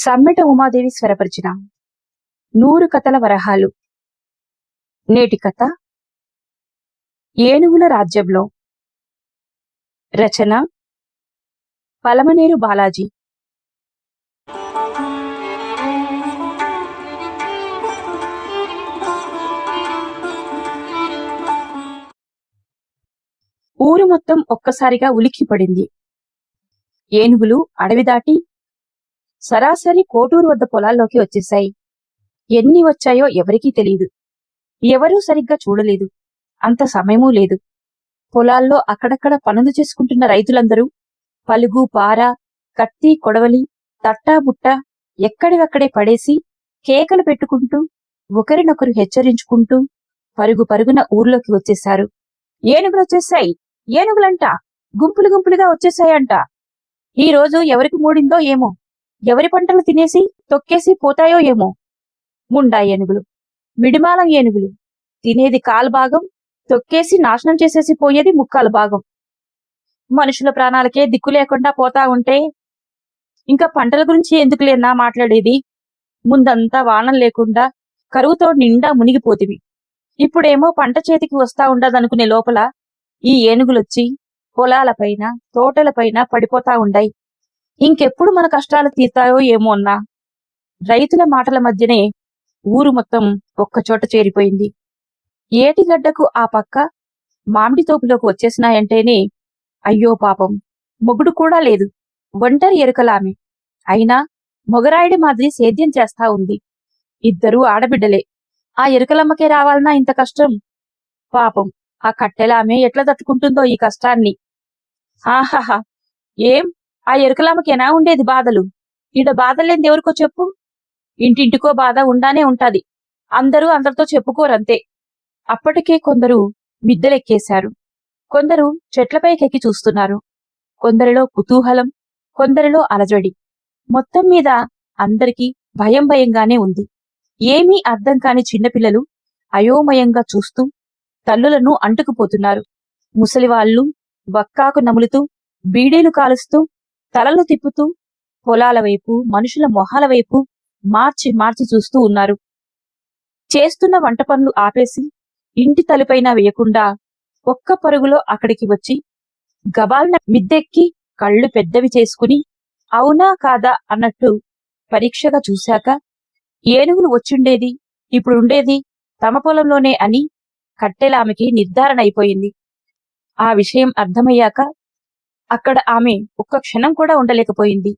సమ్మెట ఉమాదేవి స్వరపరిచిన 100 కథల వరహాలు. నేటి కథ ఏనుగుల రాజ్యంలో. రచన పలమనేరు బాలాజీ. ఊరు మొత్తం ఒక్కసారిగా ఉలిక్కిపడింది. ఏనుగులు అడవి దాటి సరాసరి కోటూరు వద్ద పొలాల్లోకి వచ్చేశాయి. ఎన్ని వచ్చాయో ఎవరికీ తెలియదు. ఎవరూ సరిగ్గా చూడలేదు. అంత సమయమూ లేదు. పొలాల్లో అక్కడక్కడ పనులు చేసుకుంటున్న రైతులందరూ పలుగు పార, కత్తి కొడవలి, తట్టా బుట్ట ఎక్కడివక్కడే పడేసి కేకలు పెట్టుకుంటూ ఒకరినొకరు హెచ్చరించుకుంటూ పరుగు పరుగున ఊర్లోకి వచ్చేశారు. ఏనుగులొచ్చేశాయి, ఏనుగులంట, గుంపులు గుంపులుగా వచ్చేశాయంట. ఈ రోజు ఎవరికి మూడిందో ఏమో, ఎవరి పంటలు తినేసి తొక్కేసి పోతాయో ఏమో. ముండా ఏనుగులు, మిడిమాలం ఏనుగులు, తినేది కాలుభాగం, తొక్కేసి నాశనం చేసేసి పోయేది ముక్కాలు భాగం. మనుషుల ప్రాణాలకే దిక్కు లేకుండా పోతా ఉంటే ఇంకా పంటల గురించి ఎందుకులేనా మాట్లాడేది? ముందంతా వానం లేకుండా కరువుతో నిండా మునిగిపోతివి. ఇప్పుడేమో పంట చేతికి వస్తా ఉండదనుకునే లోపల ఈ ఏనుగులొచ్చి పొలాలపైన తోటలపైన పడిపోతా ఉండాయి. ఇంకెప్పుడు మన కష్టాలు తీర్తాయో ఏమో అన్నా. రైతుల మాటల మధ్యనే ఊరు మొత్తం ఒక్కచోట చేరిపోయింది. ఏటిగడ్డకు ఆ పక్క మామిడి తోపులోకి వచ్చేసినాయంటేనే అయ్యో పాపం, మొగుడు కూడా లేదు, ఒంటరి ఎరుకలామె. అయినా మొగరాయుడి మాదిరి సేద్యం చేస్తా ఉంది. ఇద్దరూ ఆడబిడ్డలే. ఆ ఎరుకలమ్మకే రావాలన్నా ఇంత కష్టం? పాపం ఆ కట్టెలామె ఎట్లా తట్టుకుంటుందో ఈ కష్టాన్ని. ఆహాహా, ఏం ఆ ఎరుకలమ్మకేనా ఉండేది బాధలు? ఈడ బాధలేంది ఎవరికో చెప్పు. ఇంటింటికో బాధ ఉండానే ఉంటాది. అందరూ అందరితో చెప్పుకోరంతే. అప్పటికే కొందరు మిద్దెలెక్కేశారు. కొందరు చెట్లపైకెక్కి చూస్తున్నారు. కొందరిలో కుతూహలం, కొందరిలో అలజడి. మొత్తం మీద అందరికీ భయం భయంగానే ఉంది. ఏమీ అర్థం కాని చిన్నపిల్లలు అయోమయంగా చూస్తూ తల్లులను అంటుకుపోతున్నారు. ముసలివాళ్లు బక్కాకు నములుతూ బీడీలు కాలుస్తూ తలలు తిప్పుతూ పొలాల వైపు, మనుషుల మొహాల వైపు మార్చి మార్చి చూస్తూ ఉన్నారు. చేస్తున్న వంట పనులు ఆపేసి ఇంటి తలుపైన వేయకుండా ఒక్క పరుగులో అక్కడికి వచ్చి గబాల్న మిద్దెక్కి కళ్ళు పెద్దవి చేసుకుని అవునా కాదా అన్నట్టు పరీక్షగా చూశాక ఏనుగులు వచ్చిండేది ఇప్పుడుండేది తమ పొలంలోనే అని కట్టెలామెకి నిర్ధారణ అయిపోయింది. ఆ విషయం అర్థమయ్యాక అక్కడ ఆమె ఒక్క క్షణం కూడా ఉండలేకపోయింది.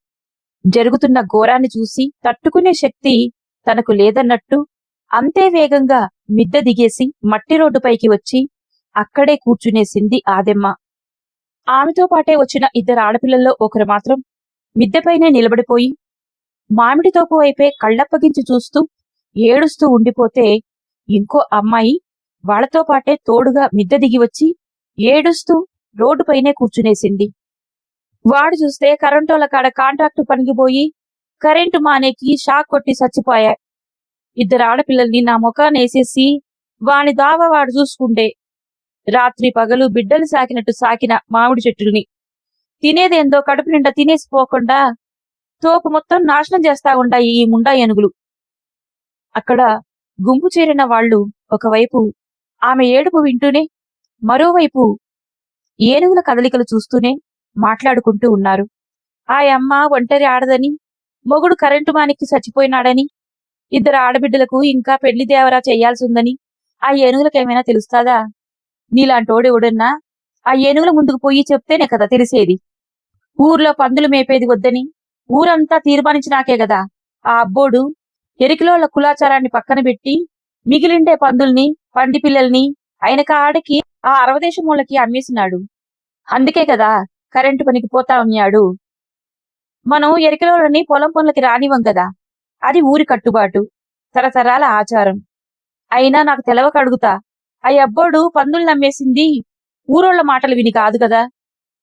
జరుగుతున్న ఘోరాన్ని చూసి తట్టుకునే శక్తి తనకు లేదన్నట్టు అంతే వేగంగా మిద్దె దిగేసి మట్టి రోడ్డుపైకి వచ్చి అక్కడే కూర్చునేసింది ఆదెమ్మ. ఆమెతో పాటే వచ్చిన ఇద్దరు ఆడపిల్లల్లో ఒకరు మాత్రం మిద్దెపైనే నిలబడిపోయి మామిడి తోపు వైపే కళ్ళప్పగించి చూస్తూ ఏడుస్తూ ఉండిపోతే ఇంకో అమ్మాయి వాళ్లతో పాటే తోడుగా మిద్దె దిగి వచ్చి ఏడుస్తూ రోడ్డుపైనే కూర్చునేసింది. వాడు చూస్తే కరెంటోళ్ళ కాడ కాంట్రాక్టు పనికిపోయి కరెంటు మానేకి షాక్ కొట్టి చచ్చిపోయా. ఇద్దరు ఆడపిల్లల్ని నా ముఖానేసేసి వాని దావా వాడు చూసుకుంటే రాత్రి పగలు బిడ్డలు సాకినట్టు సాకిన మామిడి చెట్టుల్ని తినేదేందో కడుపు నిండా తినేసిపోకుండా తోపు మొత్తం నాశనం చేస్తా ఉండాయి ఈ ముండా ఏనుగులు. అక్కడ గుంపు చేరిన వాళ్లు ఒకవైపు ఆమె ఏడుపు వింటూనే మరోవైపు ఏనుగుల కదలికలు చూస్తూనే మాట్లాడుకుంటూ ఉన్నారు. ఆ అమ్మ ఒంటరి ఆడదని, మొగుడు కరెంటు మానికి చచ్చిపోయినాడని, ఇద్దరు ఆడబిడ్డలకు ఇంకా పెళ్లి దేవరా చెయ్యాల్సిందని ఆ ఏనుగులకేమైనా తెలుస్తాదా? నీలాంటోడెవడన్నా ఆ ఏనుగుల ముందుకు పోయి చెప్తేనే కదా తెలిసేది. ఊర్లో పందులు మేపేది వద్దని ఊరంతా తీర్మానించినాకే గదా ఆ అబ్బోడు ఎరికిలోళ్ల కులాచారాన్ని పక్కన పెట్టి మిగిలిండే పందుల్ని, పంది పిల్లల్ని ఆయనక ఆడకి ఆ అరవదేశమూలకి అమ్మేసినాడు. అందుకే కదా కరెంటు పనికి పోతా ఉన్నాడు. మనం ఎరికిలోళ్ళని పొలం పనులకి రానివ్వం కదా, అది ఊరి కట్టుబాటు, తరతరాల ఆచారం. అయినా నాకు తెలవక అడుగుతా, ఆ అబ్బోడు పందుల్ని నమ్మేసింది ఊరోళ్ల మాటలు విని కాదు కదా.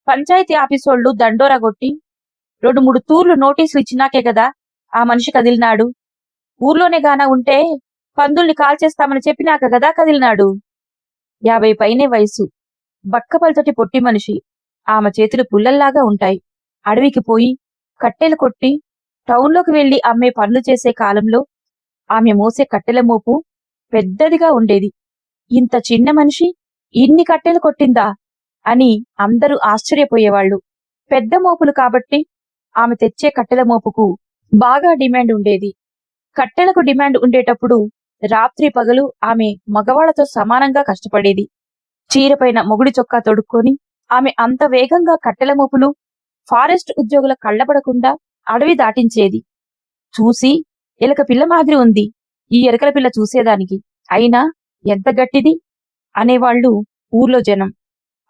పంచాయతీ ఆఫీసోళ్లు దండోరా కొట్టి 2-3 తూర్లు నోటీసులు ఇచ్చినాకే కదా ఆ మనిషి కదిలినాడు. ఊర్లోనే గాన ఉంటే పందుల్ని కాల్చేస్తామని చెప్పినాక కదా కదిలినాడు. 50 పైనే వయసు, బక్కపల్చటి పొట్టి మనిషి. ఆమె చేతులు పుల్లల్లాగా ఉంటాయి. అడవికి పోయి కట్టెలు కొట్టి టౌన్లోకి వెళ్లి అమ్మే పనులు చేసే కాలంలో ఆమె మోసే కట్టెల మోపు పెద్దదిగా ఉండేది. ఇంత చిన్న మనిషి ఇన్ని కట్టెలు కొట్టిందా అని అందరూ ఆశ్చర్యపోయేవాళ్లు. పెద్ద మోపులు కాబట్టి ఆమె తెచ్చే కట్టెల మోపుకు బాగా డిమాండ్ ఉండేది. కట్టెలకు డిమాండ్ ఉండేటప్పుడు రాత్రి పగలు ఆమె మగవాళ్లతో సమానంగా కష్టపడేది. చీరపైన మొగుడి చొక్కా తొడుక్కొని ఆమె అంత వేగంగా కట్టెల మోపులు ఫారెస్ట్ ఉద్యోగుల కళ్లపడకుండా అడవి దాటించేది. చూసి ఎలక పిల్ల మాదిరి ఉంది ఈ ఎరకల పిల్ల చూసేదానికి, అయినా ఎంత గట్టిది అనేవాళ్లు ఊర్లో జనం.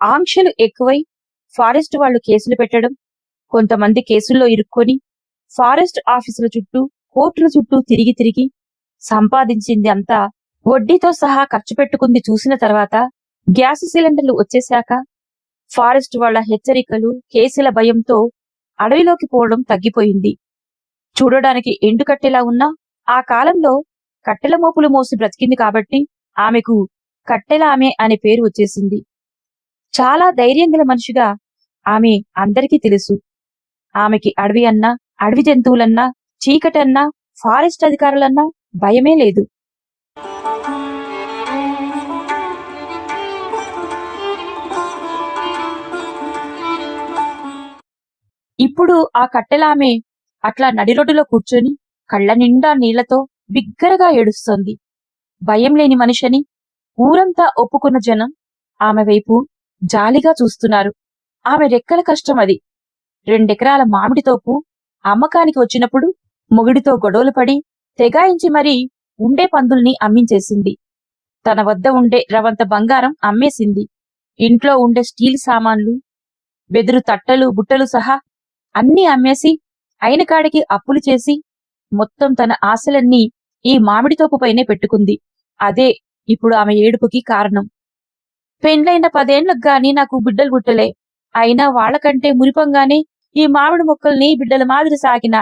ఆంక్షలు ఎక్కువై ఫారెస్ట్ వాళ్లు కేసులు పెట్టడం, కొంతమంది కేసుల్లో ఇరుక్కొని ఫారెస్ట్ ఆఫీసుల చుట్టూ కోర్టుల చుట్టూ తిరిగి తిరిగి సంపాదించింది అంతా వడ్డీతో సహా ఖర్చు పెట్టుకుంది చూసిన తర్వాత గ్యాస్ సిలిండర్లు వచ్చేశాక ఫారెస్ట్ వాళ్ల హెచ్చరికలు కేసుల భయంతో అడవిలోకి పోవడం తగ్గిపోయింది. చూడడానికి ఎండుకట్టెలా ఉన్నా ఆ కాలంలో కట్టెల మోపులు మోసి బ్రతికింది కాబట్టి ఆమెకు కట్టెలామె అనే పేరు వచ్చేసింది. చాలా ధైర్యం గల మనిషిగా ఆమె అందరికీ తెలుసు. ఆమెకి అడవి అన్నా, అడవి జంతువులన్నా, చీకటన్నా, ఫారెస్ట్ అధికారులన్నా భయమే లేదు. ఇప్పుడు ఆ కట్టెలామె అట్లా నడిరోడ్డులో కూర్చొని కళ్ల నిండా నీళ్లతో బిగ్గరగా ఏడుస్తోంది. భయం లేని మనిషిని ఊరంతా ఒప్పుకున్న జనం ఆమె వైపు జాలిగా చూస్తున్నారు. ఆమె రెక్కల కష్టం అది. 2 ఎకరాల మామిడి తోపు అమ్మకానికి వచ్చినప్పుడు మొగుడితో గొడవలు పడి తెగాయించి మరీ ఉండే పందుల్ని అమ్మించేసింది. తన వద్ద ఉండే రవంత బంగారం అమ్మేసింది. ఇంట్లో ఉండే స్టీల్ సామాన్లు, బెదురు తట్టలు బుట్టలు సహా అన్నీ అమ్మేసి అయిన కాడికి అప్పులు చేసి మొత్తం తన ఆశలన్నీ ఈ మామిడి తోపుపైనే పెట్టుకుంది. అదే ఇప్పుడు ఆమె ఏడుపుకి కారణం. పెండ్లైన 10 ఏండ్లకు గాని నాకు బిడ్డలు పుట్టలే, అయినా వాళ్లకంటే మురిపంగానే ఈ మామిడి మొక్కల్ని బిడ్డల మాదిరి సాకినా.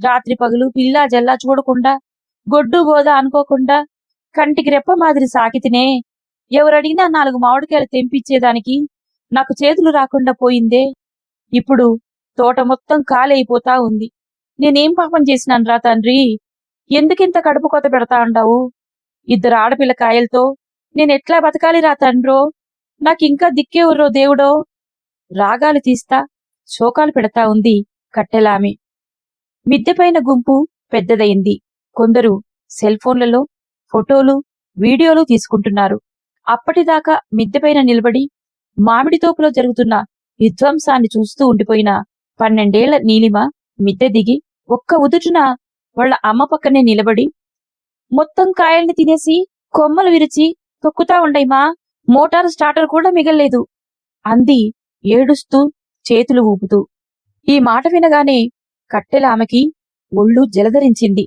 రాత్రి పగలు పిల్లా జల్లా చూడకుండా, గొడ్డు గోద అనుకోకుండా కంటికి రెప్ప మాదిరి సాకితినే. ఎవరడిగినా 4 మామిడికాయలు తెంపిచ్చేదానికి నాకు చేతులు రాకుండా పోయిందే. ఇప్పుడు తోట మొత్తం కాలైపోతా ఉంది. నేనేం పాపం చేసినాన్రా తండ్రి, ఎందుకింత కడుపు కొత పెడతా అండావు? 2 ఆడపిల్ల కాయలతో నేనెట్లా బతకాలిరా తండ్రో, నాకింకా దిక్కేవుర్రో దేవుడో. రాగాలు తీస్తా శోకాలు పెడతా ఉంది కట్టెలామె. మిద్దెపైన గుంపు పెద్దదయింది. కొందరు సెల్ ఫోన్లలో ఫోటోలు వీడియోలు తీసుకుంటున్నారు. అప్పటిదాకా మిద్దెపైన నిలబడి మామిడి తోపులో జరుగుతున్న విధ్వంసాన్ని చూస్తూ ఉండిపోయిన 12 ఏళ్ల నీలిమ మిద్దె దిగి ఒక్క ఉదుటున వాళ్ల అమ్మ పక్కనే నిలబడి, మొత్తం కాయల్ని తినేసి కొమ్మలు విరిచి తొక్కుతా ఉండైమా, మోటారు స్టార్టర్ కూడా మిగల్లేదు అంది ఏడుస్తూ చేతులు ఊపుతూ. ఈ మాట వినగానే కట్టెలామెకి ఒళ్ళు జలధరించింది.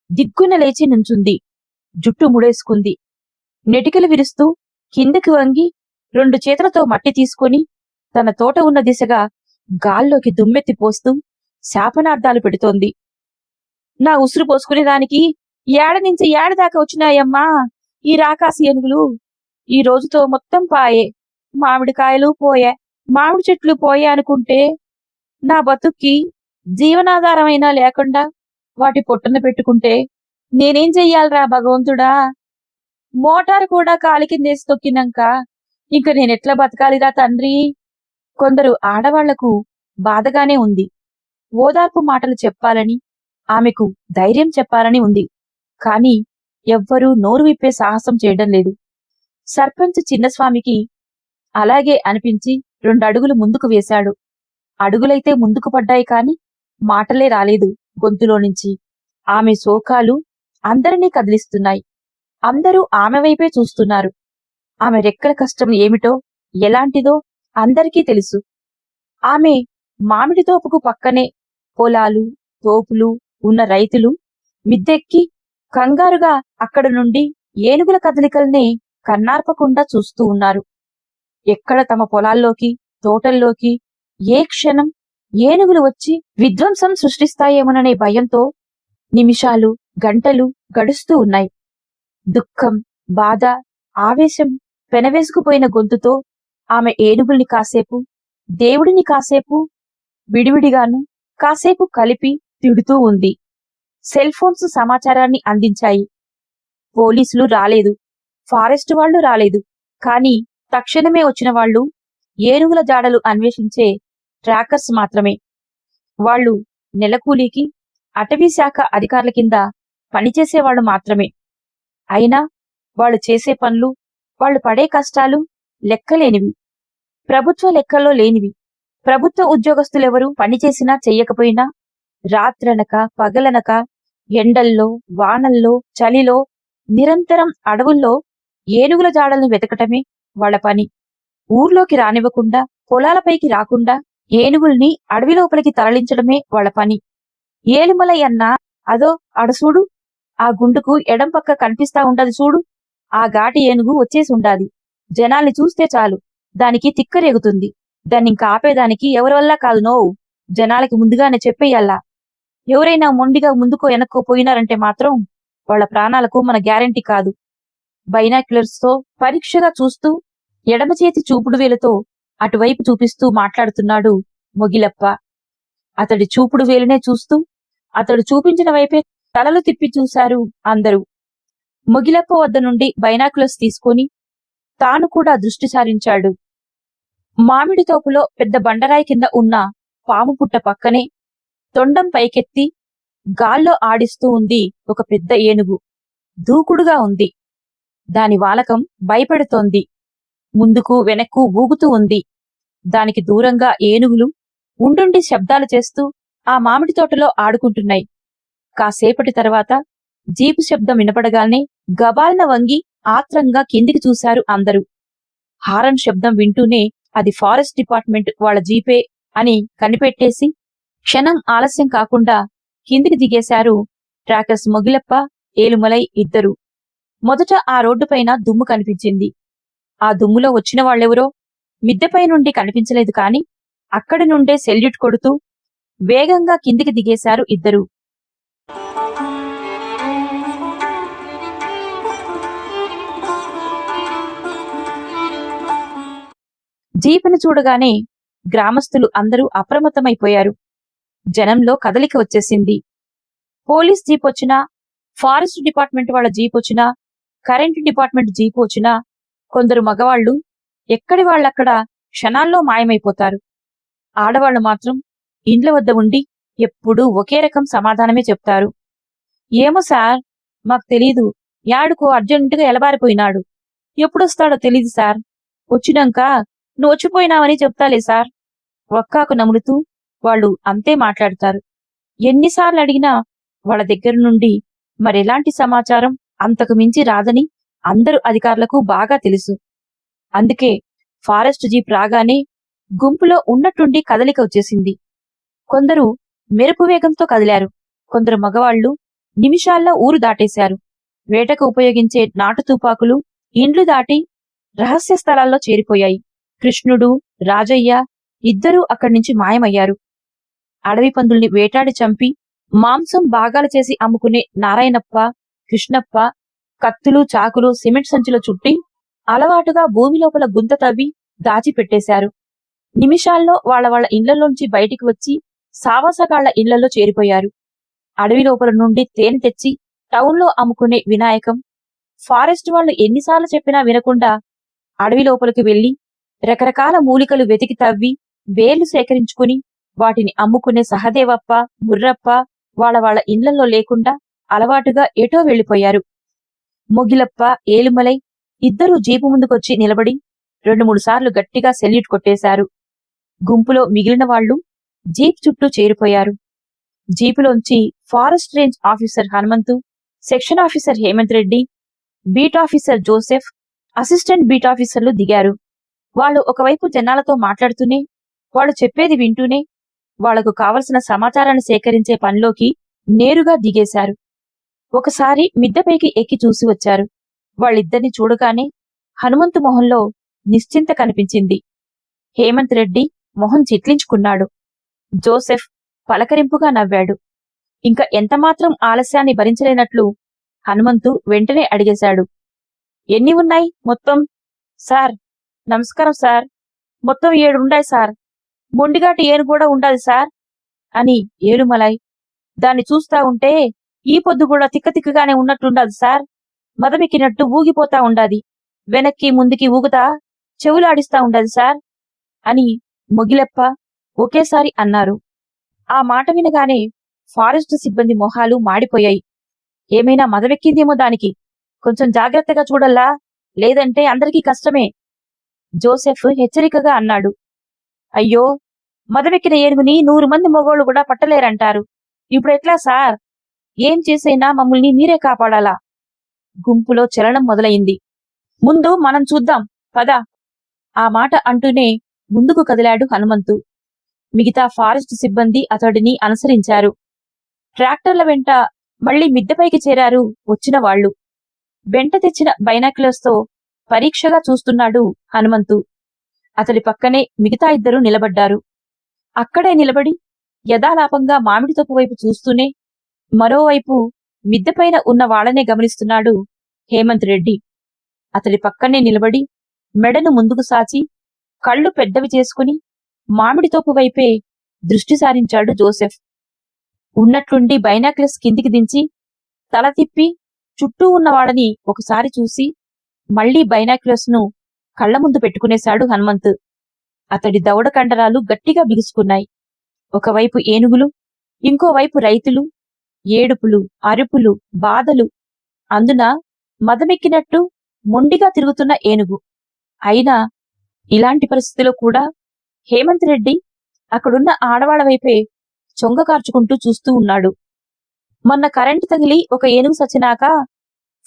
దిగ్గున లేచి నుంచుంది. జుట్టు ముడేసుకుంది. నెటికలు విరుస్తూ కిందకి వంగి 2 చేతులతో మట్టి తీసుకొని తన తోట ఉన్న దిశగా గాల్లోకి దుమ్మెత్తి పోస్తూ శాపనార్థాలు పెడుతోంది. నా ఉసురు పోసుకునేదానికి ఏడ నుంచి ఏడదాకా వచ్చినాయమ్మా ఈ రాకాసి ఏనుగులు. ఈ రోజుతో మొత్తం పాయే. మామిడికాయలు పోయే, మామిడి చెట్లు పోయే అనుకుంటే నా బతుక్కి జీవనాధారమైనా లేకుండా వాటి పొట్టన పెట్టుకుంటే నేనేం చెయ్యాలరా భగవంతుడా? మోటారు కూడా కాలి కిందేసి తొక్కినాక ఇంక నేనెట్లా బతకాలిరా తండ్రి? కొందరు ఆడవాళ్లకు బాధగానే ఉంది. ఓదార్పు మాటలు చెప్పాలని, ఆమెకు ధైర్యం చెప్పాలని ఉంది. కాని ఎవ్వరూ నోరు విప్పే సాహసం చేయడం లేదు. సర్పంచ్ చిన్నస్వామికి అలాగే అనిపించి 2 అడుగులు ముందుకు వేశాడు. అడుగులైతే ముందుకు పడ్డాయి కాని మాటలే రాలేదు గొంతులో నుంచి. ఆమె శోకాలు అందరినీ కదిలిస్తున్నాయి. అందరూ ఆమె వైపే చూస్తున్నారు. ఆమె రెక్కల కష్టం ఏమిటో, ఎలాంటిదో అందరికీ తెలుసు. ఆమె మామిడి తోపుకు పక్కనే పొలాలు, తోపులు ఉన్న రైతులు మిద్దెక్కి కంగారుగా అక్కడ నుండి ఏనుగుల కదలికల్నే కన్నార్పకుండా చూస్తూ ఉన్నారు. ఎక్కడ తమ పొలాల్లోకి, తోటల్లోకి ఏ క్షణం ఏనుగులు వచ్చి విధ్వంసం సృష్టిస్తాయేమోననే భయంతో నిమిషాలు, గంటలు గడుస్తూ ఉన్నాయి. దుఃఖం, బాధ, ఆవేశం పెనవేసుకుపోయిన గొంతుతో ఆమె ఏనుగుల్ని కాసేపు, దేవుడిని కాసేపు, విడివిడిగాను కాసేపు కలిపి తిడుతూ ఉంది. సెల్ ఫోన్స్ సమాచారాన్ని అందించాయి. పోలీసులు రాలేదు, ఫారెస్ట్ వాళ్ళు రాలేదు. కానీ తక్షణమే వచ్చిన వాళ్ళు ఏనుగుల జాడలు అన్వేషించే ట్రాకర్స్ మాత్రమే. వాళ్ళు నెలకూలీకి అటవీ శాఖ అధికారుల కింద పనిచేసేవాళ్ళు మాత్రమే. అయినా వాళ్ళు చేసే పనులు, వాళ్ళు పడే కష్టాలు లెక్కలేనివి, ప్రభుత్వ లెక్కల్లో లేనివి. ప్రభుత్వ ఉద్యోగస్తులెవరూ పనిచేసినా చెయ్యకపోయినా రాత్రనక పగలనక ఎండల్లో వానల్లో చలిలో నిరంతరం అడవుల్లో ఏనుగుల జాడల్ని వెతకటమే వాళ్ల పని. ఊర్లోకి రానివ్వకుండా, పొలాలపైకి రాకుండా ఏనుగుల్ని అడవి లోపలికి తరలించడమే వాళ్ల పని. ఏలుమలై అన్నా, అదో అడసూడు, ఆ గుండుకు ఎడం పక్క కనిపిస్తా ఉండదు చూడు, ఆ ఘాటి ఏనుగు వచ్చేసి ఉండాది. జనాల్ని చూస్తే చాలు దానికి తిక్కరేగుతుంది. దాన్నింక ఆపేదానికి ఎవరి వల్ల కాదు నోవు. జనాలకి ముందుగానే చెప్పేయల్లా. ఎవరైనా మొండిగా ముందుకో వెనక్కో పోయినారంటే మాత్రం వాళ్ల ప్రాణాలకు మన గ్యారెంటీ కాదు. బైనాక్యులర్స్ తో పరీక్షగా చూస్తూ ఎడమ చేతి చూపుడు వేలుతో అటువైపు చూపిస్తూ మాట్లాడుతున్నాడు మొగిలప్ప. అతడి చూపుడు వేలునే చూస్తూ అతడు చూపించిన వైపే తలలు తిప్పి చూశారు అందరూ. మొగిలప్ప వద్ద నుండి బైనాక్యులర్స్ తీసుకొని తాను కూడా దృష్టి సారించాడు. మామిడి తోపులో పెద్ద బండరాయి కింద ఉన్న పాము పుట్ట పక్కనే తొండం పైకెత్తి గాల్లో ఆడిస్తూ ఉంది ఒక పెద్ద ఏనుగు. దూకుడుగా ఉంది. దాని వాలకం భయపెడుతోంది. ముందుకు వెనక్కు ఊగుతూ ఉంది. దానికి దూరంగా ఏనుగులు ఉండుండి శబ్దాలు చేస్తూ ఆ మామిడి తోటలో ఆడుకుంటున్నాయి. కాసేపటి తర్వాత జీపు శబ్దం వినపడగానే గబాల్న వంగి ఆత్రంగా కిందికి చూశారు అందరూ. హారన్ శబ్దం వింటూనే అది ఫారెస్ట్ డిపార్ట్మెంట్ వాళ్ల జీపే అని కనిపెట్టేసి క్షణం ఆలస్యం కాకుండా కిందికి దిగేశారు ట్రాకర్స్ మొగిలప్ప, ఏలుమలై ఇద్దరు. మొదట ఆ రోడ్డుపైన దుమ్ము కనిపించింది. ఆ దుమ్ములో వచ్చిన వాళ్ళెవరో మిద్దెపై నుండి కనిపించలేదు. కాని అక్కడి నుండే సెల్యూట్ కొడుతూ వేగంగా కిందికి దిగేశారు ఇద్దరు. జీపును చూడగానే గ్రామస్తులు అందరూ అప్రమత్తమైపోయారు. జనంలో కదలిక వచ్చేసింది. పోలీస్ జీప్ వచ్చినా, ఫారెస్ట్ డిపార్ట్మెంట్ వాళ్ళ జీప్ వచ్చినా, కరెంటు డిపార్ట్మెంట్ జీపు వచ్చినా కొందరు మగవాళ్లు ఎక్కడి వాళ్ళక్కడ క్షణాల్లో మాయమైపోతారు. ఆడవాళ్లు మాత్రం ఇండ్ల వద్ద ఉండి ఎప్పుడూ ఒకే రకం సమాధానమే చెప్తారు. ఏమో సార్, మాకు తెలీదు. యాడుకో అర్జెంటుగా ఎలబారిపోయినాడు. ఎప్పుడొస్తాడో తెలీదు సార్. వచ్చినాక నువ్వు వచ్చిపోయినావని చెప్తాలే సార్. ఒక్కాకు నములుతూ వాళ్ళు అంతే మాట్లాడతారు. ఎన్నిసార్లు అడిగినా వాళ్ళ దగ్గర నుండి మరెలాంటి సమాచారం అంతకు మించి రాదని అందరు అధికారులకు బాగా తెలుసు. అందుకే ఫారెస్ట్ జీప్ రాగానే గుంపులో ఉన్నట్టుండి కదలిక వచ్చేసింది. కొందరు మెరుపు వేగంతో కదిలారు. కొందరు మగవాళ్లు నిమిషాల్లో ఊరు దాటేశారు. వేటకు ఉపయోగించే నాటు తుపాకులు ఇండ్లు దాటి రహస్య స్థలాల్లో చేరిపోయాయి. కృష్ణుడు, రాజయ్య ఇద్దరూ అక్కడి నుంచి మాయమయ్యారు. అడవి పందుల్ని వేటాడి చంపి మాంసం భాగాలు చేసి అమ్ముకునే నారాయణప్ప, కృష్ణప్ప కత్తులు, చాకులు సిమెంట్ సంచిలో చుట్టి అలవాటుగా భూమి లోపల గుంత తవ్వి దాచిపెట్టేశారు. నిమిషాల్లో వాళ్ళ ఇళ్లలోంచి బయటికి వచ్చి సావాసగాళ్ల ఇళ్లలో చేరిపోయారు. అడవి లోపల నుండి తేనె తెచ్చి టౌన్లో అమ్ముకునే వినాయకం, ఫారెస్ట్ వాళ్ళు ఎన్నిసార్లు చెప్పినా వినకుండా అడవి లోపలికి వెళ్లి రకరకాల మూలికలు వెతికి తవ్వి వేళ్లు సేకరించుకుని వాటిని అమ్ముకునే సహదేవప్ప, ముర్రప్ప వాళ్ళ ఇళ్లలో లేకుండా అలవాటుగా ఎటో వెళ్లిపోయారు. మొగిలప్ప, ఏలుమలై ఇద్దరూ జీపు ముందుకొచ్చి నిలబడి 2-3 సార్లు గట్టిగా సెల్యూట్ కొట్టేశారు. గుంపులో మిగిలిన వాళ్లు జీప్ చుట్టూ చేరిపోయారు. జీపులోంచి forest range officer Hanumanthu, section officer Hemanth Reddy, beat officer Joseph, assistant beat ఆఫీసర్లు దిగారు. వాళ్ళు ఒకవైపు జనాలతో మాట్లాడుతూనే, వాళ్ళు చెప్పేది వింటూనే వాళ్లకు కావలసిన సమాచారాన్ని సేకరించే పనిలోకి నేరుగా దిగేశారు. ఒకసారి మిద్దెపైకి ఎక్కి చూసి వచ్చారు. వాళ్ళిద్దరిని చూడగానే హనుమంతు మొహంలో నిశ్చింత కనిపించింది. హేమంత్ రెడ్డి మొహం చిట్లించుకున్నాడు. జోసెఫ్ పలకరింపుగా నవ్వాడు. ఇంకా ఎంతమాత్రం ఆలస్యాన్ని భరించలేనట్లు హనుమంతు వెంటనే అడిగేశాడు. ఎన్ని ఉన్నాయి మొత్తం? సార్, నమస్కారం సార్. మొత్తం 7 ఉండాయి సార్. మొండిగాటి ఏను కూడా ఉండాలి సార్ అని ఏలుమలై, దాన్ని చూస్తా ఉంటే ఈ పొద్దు కూడా తిక్కగానే ఉన్నట్టుండదు సార్. మదమెక్కినట్టు ఊగిపోతా ఉండాది. వెనక్కి ముందుకి ఊగుతా చెవులాడిస్తా ఉండదు సార్ అని మొగిలెప్ప ఒకేసారి అన్నారు. ఆ మాట వినగానే ఫారెస్ట్ సిబ్బంది మొహాలు మాడిపోయాయి. ఏమైనా మదమెక్కిందేమో దానికి, కొంచెం జాగ్రత్తగా చూడల్లా, లేదంటే అందరికీ కష్టమే. జోసెఫ్ హెచ్చరికగా అన్నాడు. అయ్యో, మదమెక్కిన ఏనుగుని 100 మంది మొగోళ్లు కూడా పట్టలేరంటారు. ఇప్పుడెట్లా సార్? ఏం చేసైనా మమ్మల్ని మీరే కాపాడాలా? గుంపులో చలనం మొదలైంది. ముందు మనం చూద్దాం, పద. ఆ మాట అంటూనే ముందుకు కదిలాడు హనుమంతు. మిగతా ఫారెస్ట్ సిబ్బంది అతడిని అనుసరించారు. ట్రాక్టర్ల వెంట మళ్లీ మిద్దెపైకి చేరారు వచ్చిన వాళ్లు. వెంట తెచ్చిన బైనాక్యులర్స్ తో పరీక్షగా చూస్తున్నాడు హనుమంతు. అతడి పక్కనే మిగతా 2 నిలబడ్డారు. అక్కడే నిలబడి యథాలాపంగా మామిడి తోపు వైపు చూస్తూనే మరోవైపు మిద్దెపైన ఉన్న వాళ్ళనే గమనిస్తున్నాడు హేమంత్ రెడ్డి. అతడి పక్కనే నిలబడి మెడను ముందుకు సాచి కళ్ళు పెద్దవి చేసుకుని మామిడితోపు వైపే దృష్టి సారించాడు జోసెఫ్. ఉన్నట్లుండి బైనాక్యులర్స్ కిందికి దించి తల తిప్పి చుట్టూ ఉన్నవాడని ఒకసారి చూసి మళ్లీ బైనాక్యులర్స్ ను కళ్ల ముందు పెట్టుకునేశాడు హనుమంత్. అతడి దవడ కండరాలు గట్టిగా బిగుసుకున్నాయి. ఒకవైపు ఏనుగులు, ఇంకోవైపు రైతులు, ఏడుపులు, అరుపులు, బాధలు. అందున మదమెక్కినట్టు మొండిగా తిరుగుతున్న ఏనుగు. అయినా ఇలాంటి పరిస్థితిలో కూడా హేమంత్ రెడ్డి అక్కడున్న ఆడవాళ్ల వైపే చొంగ కార్చుకుంటూ చూస్తూ ఉన్నాడు. మొన్న కరెంటు తగిలి ఒక ఏనుగు సచ్చినాక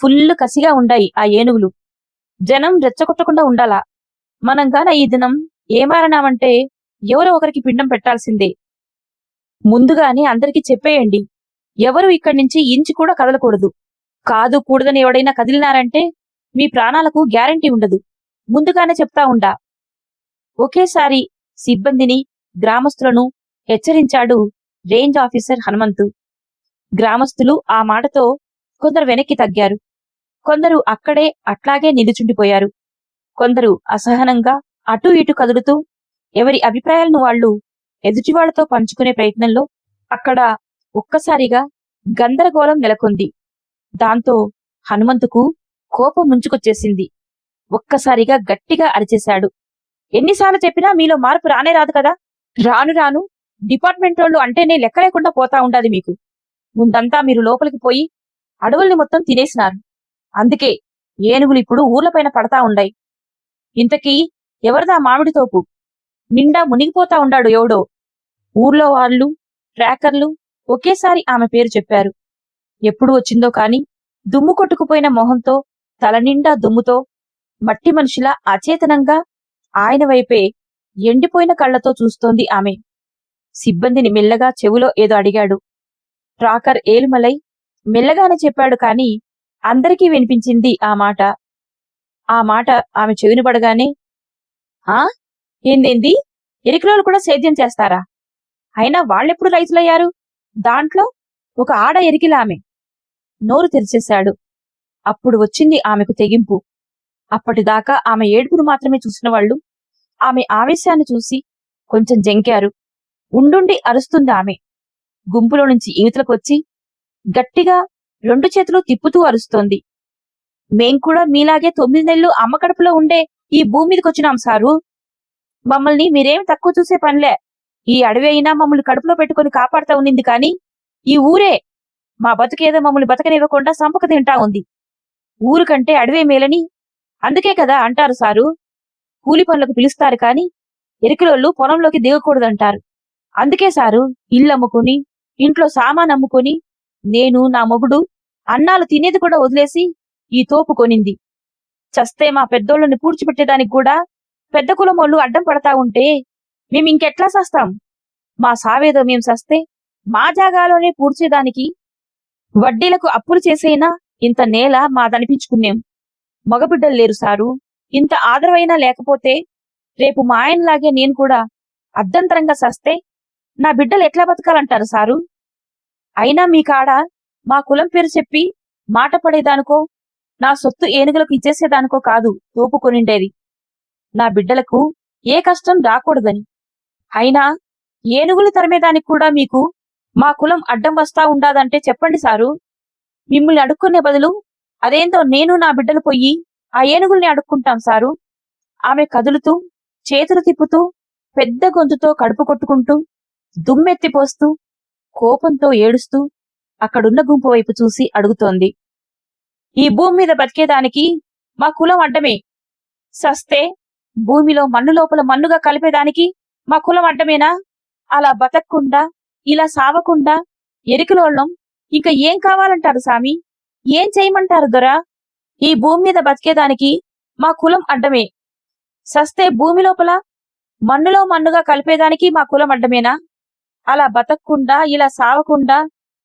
ఫుల్లు కసిగా ఉండాయి ఆ ఏనుగులు. జనం రెచ్చగొట్టకుండా ఉండాలా. మనం గాన ఈ దినం ఏమారనామంటే ఎవరో ఒకరికి పిండం పెట్టాల్సిందే. ముందుగానే అందరికీ చెప్పేయండి, ఎవరు ఇక్కడి నుంచి ఇంచి కూడా కదలకూడదు. కాదు కూడదని ఎవడైనా కదిలినారంటే మీ ప్రాణాలకు గ్యారంటీ ఉండదు. ముందుగానే చెప్తా ఉండా. ఒకేసారి సిబ్బందిని, గ్రామస్తులను హెచ్చరించాడు రేంజ్ ఆఫీసర్ హనుమంతు. గ్రామస్తులు ఆ మాటతో కొందరు వెనక్కి తగ్గారు. కొందరు అక్కడే అట్లాగే నిలుచుండిపోయారు. కొందరు అసహనంగా అటూ ఇటు కదులుతూ ఎవరి అభిప్రాయాలను వాళ్లు ఎదుటివాళ్లతో పంచుకునే ప్రయత్నంలో అక్కడ ఒక్కసారిగా గందరగోళం నెలకొంది. దాంతో హనుమంతుకు కోపం ముంచుకొచ్చేసింది. ఒక్కసారిగా గట్టిగా అరిచేశాడు. ఎన్నిసార్లు చెప్పినా మీలో మార్పు రానే రాదు కదా. రాను రాను డిపార్ట్మెంట్ వాళ్ళు అంటేనే లెక్క లేకుండా పోతా ఉండాది మీకు. ముందంతా మీరు లోపలికి పోయి అడవుల్ని మొత్తం తినేసినారు. అందుకే ఏనుగులు ఇప్పుడు ఊర్లపైన పడతా ఉండాయి. ఇంతకీ ఎవరిదా మామిడి తోపు? నిండా మునిగిపోతా ఉండాడు ఎవడో. ఊర్లో వాళ్ళు, ట్రాకర్లు ఒకేసారి ఆమె పేరు చెప్పారు. ఎప్పుడు వచ్చిందో కాని దుమ్ము కొట్టుకుపోయిన మొహంతో, తలనిండా దుమ్ముతో, మట్టి మనిషిలా అచేతనంగా ఆయన వైపే ఎండిపోయిన కళ్లతో చూస్తోంది ఆమె. సిబ్బందిని మెల్లగా చెవులో ఏదో అడిగాడు. ట్రాకర్ ఏలుమలై మెల్లగానే చెప్పాడు కాని అందరికీ వినిపించింది ఆ మాట. ఆ మాట ఆమె చెవిని పడగానే, ఆ ఏందేంది, ఎరికలోలు కూడా సేద్యం చేస్తారా? అయినా వాళ్ళెప్పుడు రైతులయ్యారు? దాంట్లో ఒక ఆడ ఎరికిలామె. నోరు తెరిచేశాడు. అప్పుడు వచ్చింది ఆమెకు తెగింపు. అప్పటిదాకా ఆమె ఏడుపును మాత్రమే చూసిన వాళ్ళు ఆమె ఆవేశాన్ని చూసి కొంచెం జంకారు. ఉండుండి అరుస్తుంది ఆమె. గుంపులో నుంచి ఈవతలకొచ్చి గట్టిగా 2 చేతులు తిప్పుతూ అరుస్తోంది. మేం కూడా మీలాగే 9 నెలలు అమ్మకడుపులో ఉండే ఈ భూమి మీదకొచ్చినాం సారు. మమ్మల్ని మీరేం తక్కువ చూసే పనిలే. ఈ అడవి అయినా మమ్మల్ని కడుపులో పెట్టుకుని కాపాడుతా ఉన్నింది కాని ఈ ఊరే మా బతుకేదో మమ్మల్ని బతకనివ్వకుండా సంపక తింటా ఉంది. ఊరు కంటే అడవే మేలని అందుకే కదా అంటారు సారు. కూలి పనులకు పిలుస్తారు కాని ఎరికలోళ్ళు పొలంలోకి దిగకూడదంటారు. అందుకే సారు ఇల్లు అమ్ముకుని, ఇంట్లో సామాన్ అమ్ముకొని, నేను నా మొగుడు అన్నాలు తినేది కూడా వదిలేసి ఈ తోపు కొనింది. చస్తే మా పెద్దోళ్ళని పూడ్చిపెట్టేదానికి కూడా పెద్ద కులమోళ్ళు అడ్డం పడతా ఉంటే మేమింకెట్లా సస్తాం? మా సావేదో మేం సస్తే మా జాగాలోనే పూడ్చేదానికి వడ్డీలకు అప్పులు చేసైనా ఇంత నేల మాదనిపించుకున్నాం. మగబిడ్డలు లేరు సారు. ఇంత ఆదరవైనా లేకపోతే రేపు మా ఆయనలాగే నేను కూడా అర్ధంతరంగా సస్తే నా బిడ్డలు ఎట్లా బతకాలంటారు సారు? అయినా మీ కాడ మా కులం పేరు చెప్పి మాట పడేదానికో, నా సొత్తు ఏనుగులకు ఇచ్చేసేదానికో కాదు తోపుకొనిండేది. నా బిడ్డలకు ఏ కష్టం రాకూడదని. అయినా ఏనుగులు తరిమేదానికి కూడా మీకు మా కులం అడ్డం వస్తా ఉండాదంటే చెప్పండి సారు. మిమ్మల్ని అడుక్కునే బదులు అదేందో నేను నా బిడ్డలు పోయి ఆ ఏనుగుల్ని అడుక్కుంటాం సారు. ఆమె కదులుతూ, చేతులు తిప్పుతూ, పెద్ద గొంతుతో కడుపు కొట్టుకుంటూ, దుమ్మెత్తిపోస్తూ, కోపంతో ఏడుస్తూ అక్కడున్న గుంపు వైపు చూసి అడుగుతోంది. ఈ భూమి మీద బతికేదానికి మా కులం అడ్డమే. సస్తే భూమిలో మన్ను లోపల మన్నుగా కలిపేదానికి మా కులం అడ్డమేనా? అలా బతక్కుండా, ఇలా సావకుండా ఎరికలోళ్ళం ఇంకా ఏం కావాలంటారు సామి? ఏం చేయమంటారు దొరా? ఈ భూమి మీద బతికేదానికి మా కులం అడ్డమే. సస్తే భూమి లోపల మన్నులో మన్నుగా కలిపేదానికి మా కులం అడ్డమేనా? అలా బతక్కుండా, ఇలా సావకుండా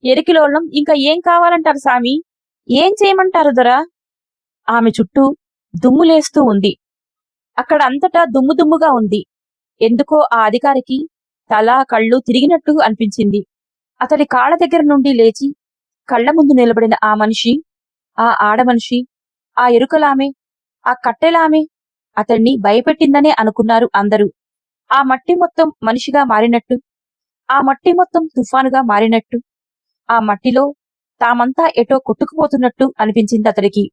ఎరికిలోళ్ళం ఇంకా ఏం కావాలంటారు సామి? ఏం చేయమంటారు దొరా? ఆమె చుట్టూ దుమ్ములేస్తూ ఉంది. అక్కడ అంతటా దుమ్ముగా ఉంది. ఎందుకో ఆ అధికారికి తల కళ్ళు తిరిగినట్టు అనిపించింది. అతడి కాళ్ళ దగ్గర నుండి లేచి కళ్ల ముందు నిలబడిన ఆ మనిషి, ఆ ఆడమనిషి, ఆ ఎరుకలామె, ఆ కట్టెలామె అతన్ని భయపెట్టిందనే అనుకున్నారు అందరూ. ఆ మట్టి మొత్తం మనిషిగా మారినట్టు, ఆ మట్టి మొత్తం తుఫానుగా మారినట్టు, ఆ మట్టిలో తామంతా ఎటో కొట్టుకుపోతున్నట్టు అనిపించింది అతడికి.